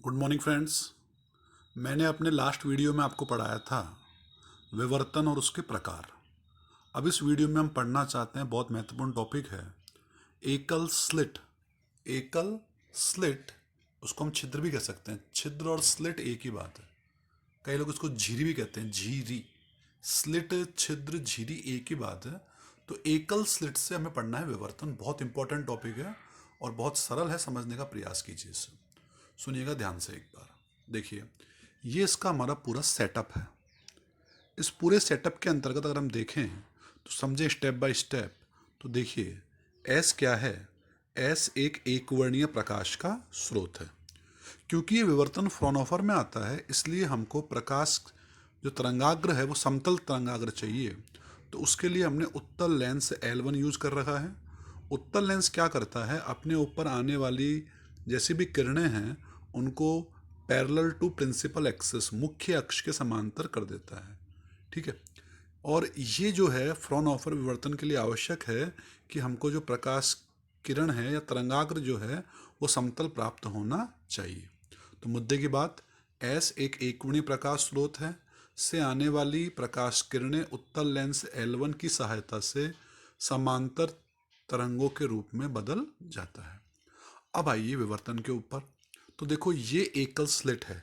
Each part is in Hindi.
Good morning friends. मैंने अपने लास्ट वीडियो में आपको पढ़ाया था विवर्तन और उसके प्रकार। अब इस वीडियो में हम पढ़ना चाहते हैं, बहुत महत्वपूर्ण टॉपिक है, एकल स्लिट। एकल स्लिट, उसको हम छिद्र भी कह सकते हैं। छिद्र और स्लिट एक ही बात है। कई लोग इसको झीरी भी कहते हैं, झीरी। स्लिट, छिद्र, झीरी एक ही बात है। तो एकल स्लिट से हमें पढ़ना है विवर्तन। बहुत इंपॉर्टेंट टॉपिक है और बहुत सरल है, समझने का प्रयास कीजिए इसे। सुनिएगा ध्यान से एक बार। देखिए, ये इसका हमारा पूरा सेटअप है। इस पूरे सेटअप के अंतर्गत अगर हम देखें तो समझें स्टेप बाय स्टेप। तो देखिए, एस क्या है? एस एक एकवर्णीय प्रकाश का स्रोत है। क्योंकि ये विवर्तन फ्राउनहोफर में आता है, इसलिए हमको प्रकाश जो तरंगाग्र है वो समतल तरंगाग्र चाहिए। तो उसके लिए हमने उत्तल लेंस L1 यूज कर रखा है। उत्तल लेंस क्या करता है, अपने ऊपर आने वाली जैसी भी किरणें हैं उनको पैरेलल टू प्रिंसिपल एक्सिस, मुख्य अक्ष के समांतर कर देता है। ठीक है। और ये जो है फ्राउनहोफर विवर्तन के लिए आवश्यक है कि हमको जो प्रकाश किरण है या तरंगाग्र जो है वो समतल प्राप्त होना चाहिए। तो मुद्दे की बात, एस एक एकवर्णीय प्रकाश स्रोत है। से आने वाली प्रकाश किरणें उत्तल लेंस L1 की सहायता से समांतर तरंगों के रूप में बदल जाता है। अब आइए विवर्तन के ऊपर। तो देखो, ये एकल स्लिट है।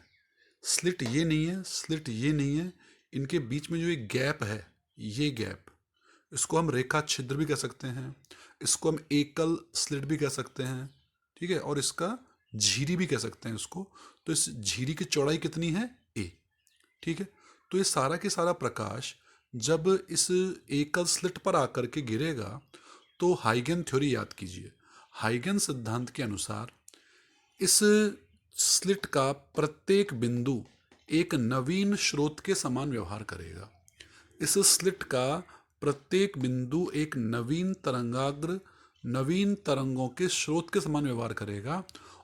स्लिट ये नहीं है, स्लिट ये नहीं है। इनके बीच में जो एक गैप है, ये गैप, इसको हम रेखा छिद्र भी कह सकते हैं। इसको हम एकल स्लिट भी कह सकते हैं। ठीक है। और इसका झीरी भी कह सकते हैं इसको। तो इस झीरी की चौड़ाई कितनी है? ए। ठीक है। तो ये सारा के सारा प्रकाश जब इस एकल स्लिट पर आकर के गिरेगा तो हाइगन थ्योरी याद कीजिए। हाइगन सिद्धांत के अनुसार इस स्लिट का प्रत्येक बिंदु एक नवीन स्रोत के समान व्यवहार करेगा। इस स्लिट का प्रत्येक बिंदु एक नवीन तरंगाग्र, नवीन तरंगों के स्रोत के समान व्यवहार करेगा।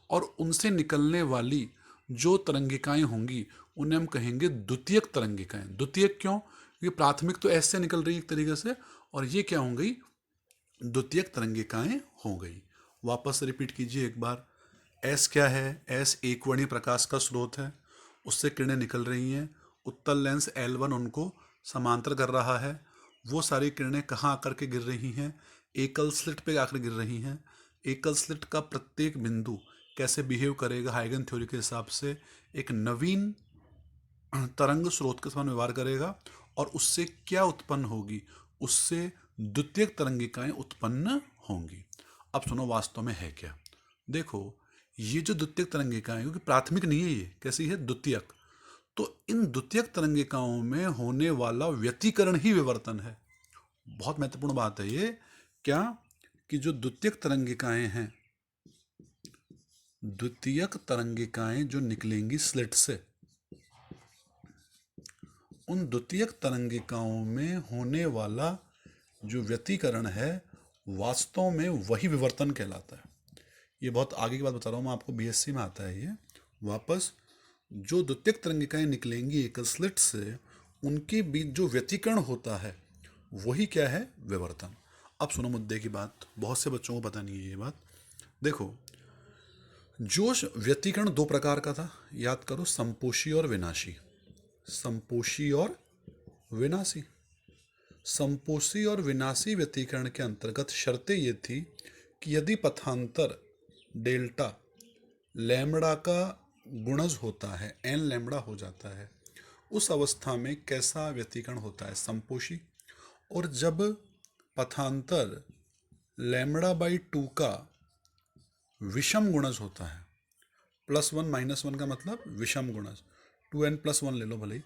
और उनसे निकलने वाली जो तरंगिकाएं होंगी उन्हें हम कहेंगे द्वितीयक तरंगिकाएं। द्वितीयक क्यों? क्योंकि प्राथमिक तो ऐसे निकल रही है एक तरीके से, और ये क्या हो गई? द्वितीयक तरंगिकाएं हो गई। वापस रिपीट कीजिए एक बार। एस क्या है? एस एकवर्णीय प्रकाश का स्रोत है, उससे किरणें निकल रही हैं। उत्तल लेंस L1 उनको समांतर कर रहा है। वो सारी किरणें कहाँ आकर के गिर रही हैं? एकल स्लिट पे आकर गिर रही हैं। एकल स्लिट का प्रत्येक बिंदु कैसे बिहेव करेगा हाइगन थ्योरी के हिसाब से? एक नवीन तरंग स्रोत के समान व्यवहार करेगा। और उससे क्या उत्पन्न होगी? उससे द्वितीयक तरंगिकाएं उत्पन्न होंगी। अब सुनो, वास्तव में है क्या? देखो, ये जो द्वितीयक तरंगिकाएं, क्योंकि प्राथमिक नहीं है, ये कैसी है? द्वितीयक। तो इन द्वितीयक तरंगिकाओं में होने वाला व्यतिकरण ही विवर्तन है। बहुत महत्वपूर्ण बात है ये। क्या? कि जो द्वितीयक तरंगिकाएं हैं, द्वितीयक तरंगिकाएं जो निकलेंगी स्लिट से, उन द्वितीयक तरंगिकाओं में होने वाला जो व्यतिकरण है वास्तव में वही विवर्तन कहलाता है। ये बहुत आगे की बात बता रहा हूँ मैं आपको, बीएससी में आता है ये। वापस, जो द्वितीयक तरंगिकाएं निकलेंगी एक स्लिट से, उनके बीच जो व्यतिकरण होता है वही क्या है? विवर्तन। अब सुनो मुद्दे की बात, बहुत से बच्चों को पता नहीं है ये बात। देखो, जो व्यतिकरण दो प्रकार का था, याद करो, संपोषी और विनाशी। संपोषी और विनाशी। संपोषी और विनाशी व्यतिकरण के अंतर्गत शर्तें ये थी कि यदि पथांतर डेल्टा लैम्बडा का गुणज होता है, एन लैम्बडा हो जाता है, उस अवस्था में कैसा व्यतिकरण होता है? संपोषी। और जब पथांतर लैम्बडा बाई 2 का विषम गुणज होता है, +1 -1 का मतलब विषम गुणज, 2n+1 ले लो भले ही,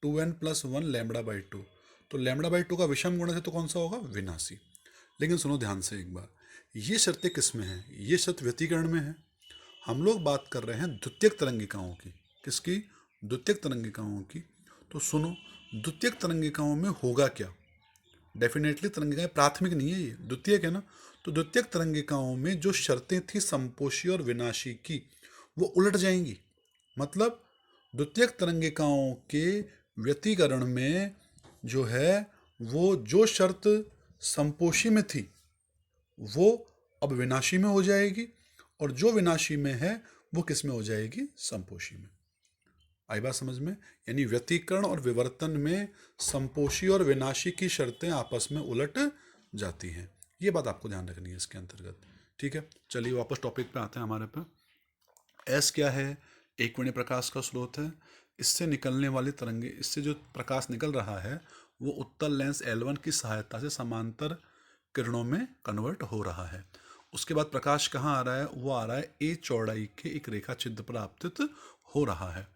2n+1 लैम्बडा बाई 2, तो लैम्बडा बाई 2 का विषम गुणज है तो कौन सा होगा? विनाशी। लेकिन सुनो ध्यान से एक बार, ये शर्तें किस में है? ये शर्त व्यतिकरण में है। हम लोग बात कर रहे हैं द्वितीयक तरंगिकाओं की। किसकी? द्वितीयक तरंगिकाओं की। तो सुनो, द्वितीयक तरंगिकाओं में होगा क्या? डेफिनेटली तरंगिकाएं प्राथमिक नहीं है, ये द्वितीयक है ना। तो द्वितीयक तरंगिकाओं में जो शर्तें थी संपोषी और विनाशी की, वो उलट जाएंगी। मतलब द्वितीयक तरंगिकाओं के व्यतिकरण में जो है, वो जो शर्त संपोषी में थी वो अब विनाशी में हो जाएगी, और जो विनाशी में है वो किस में हो जाएगी, समपोशी में। आई बात समझ में? यानी व्यतिकरण और विवर्तन में समपोशी और विनाशी की शर्तें आपस में उलट जाती हैं। ये बात आपको ध्यान रखनी है इसके अंतर्गत। ठीक है, चलिए वापस टॉपिक पे आते हैं हमारे पे। एस क्या है? एकवर्णीय प्रकाश का स्रोत है। इससे निकलने वाली तरंगे, इससे जो प्रकाश निकल रहा है वो उत्तल लेंस L1 की सहायता से समांतर किरणों में कन्वर्ट हो रहा है। उसके बाद प्रकाश कहाँ आ रहा है? वो आ रहा है ए चौड़ाई के एक रेखा छिद्र पर आपतित हो रहा है।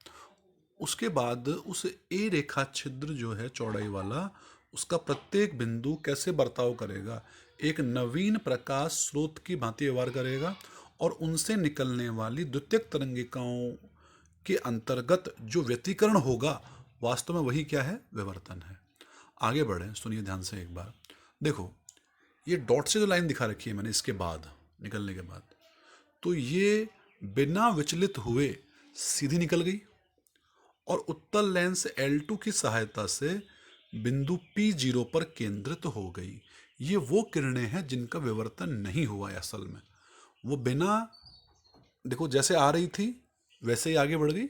उसके बाद उस ए रेखा छिद्र जो है चौड़ाई वाला, उसका प्रत्येक बिंदु कैसे बर्ताव करेगा? एक नवीन प्रकाश स्रोत की भांति व्यवहार करेगा और उनसे निकलने वाली द्वितीयक तरंगिकाओं के अंतर्गत जो व्यतिकरण होगा, वास्तव में वही क्या है? विवर्तन है। आगे बढ़े, सुनिए ध्यान से एक बार। देखो, ये डॉट से जो लाइन दिखा रखी है मैंने इसके बाद निकलने के बाद, तो ये बिना विचलित हुए सीधी निकल गई और उत्तल लेंस L2 की सहायता से बिंदु P0 पर केंद्रित हो गई। ये वो किरणें हैं जिनका विवर्तन नहीं हुआ है असल में। वो बिना, देखो जैसे आ रही थी वैसे ही आगे बढ़ गई।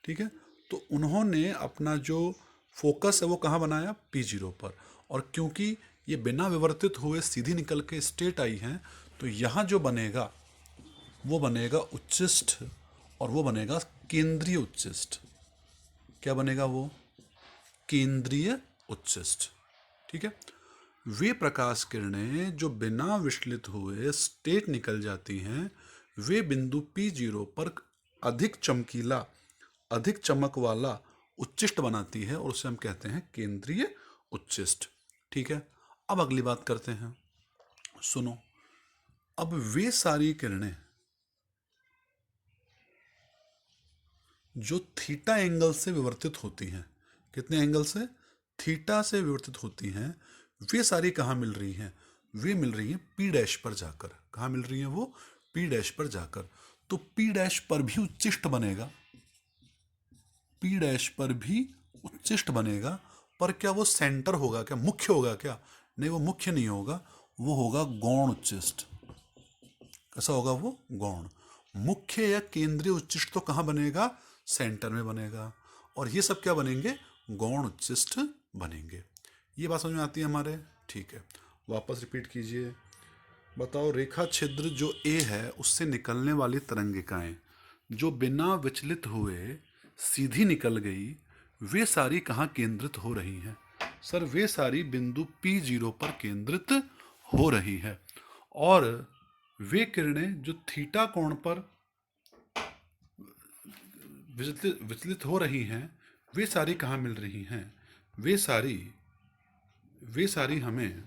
ठीक है, तो उन्होंने अपना जो फोकस है वो कहाँ बनाया? P0 पर। और क्योंकि ये बिना विवर्तित हुए सीधी निकल के स्ट्रेट आई हैं, तो यहाँ जो बनेगा वो बनेगा उच्चिष्ट और वो बनेगा केंद्रीय उच्चिष्ट। क्या बनेगा वो? केंद्रीय उच्चिष्ट। ठीक है, वे प्रकाश किरणें जो बिना विचलित हुए स्ट्रेट निकल जाती हैं, वे बिंदु P0 पर अधिक चमकीला, अधिक चमक वाला उच्चिष्ट बनाती है और उसे हम कहते हैं केंद्रीय उच्चिष्ट। ठीक है, अब अगली बात करते हैं, सुनो। अब वे सारी किरणें जो थीटा एंगल से विवर्तित होती हैं, कितने एंगल से? थीटा से विवर्तित होती हैं, वे सारी कहाँ मिल रही हैं? वे मिल रही हैं P डैश पर जाकर। कहाँ मिल रही हैं वो? P डैश पर जाकर। तो P डैश पर भी उच्चिष्ट बनेगा, P डैश पर भी उच्चिष्ट बनेगा, पर क्या वो सेंटर होगा? क्या मुख्य होगा क्या? नहीं, वो मुख्य नहीं होगा, वो होगा गौण उच्चिष्ट। कैसा होगा वो? गौण। मुख्य या केंद्रीय उच्चिष्ट तो कहाँ बनेगा? सेंटर में बनेगा। और ये सब क्या बनेंगे? गौण उच्चिष्ट बनेंगे। ये बात समझ में आती है हमारे? ठीक है, वापस रिपीट कीजिए। बताओ, रेखा छिद्र जो ए है उससे निकलने वाली तरंगिकाएं जो बिना विचलित हुए सीधी निकल गई, वे सारी कहाँ केंद्रित हो रही हैं? सर, वे सारी बिंदु P0 पर केंद्रित हो रही है। और वे किरणें जो थीटा कोण पर विचलित हो रही हैं, वे सारी कहाँ मिल रही हैं? वे सारी हमें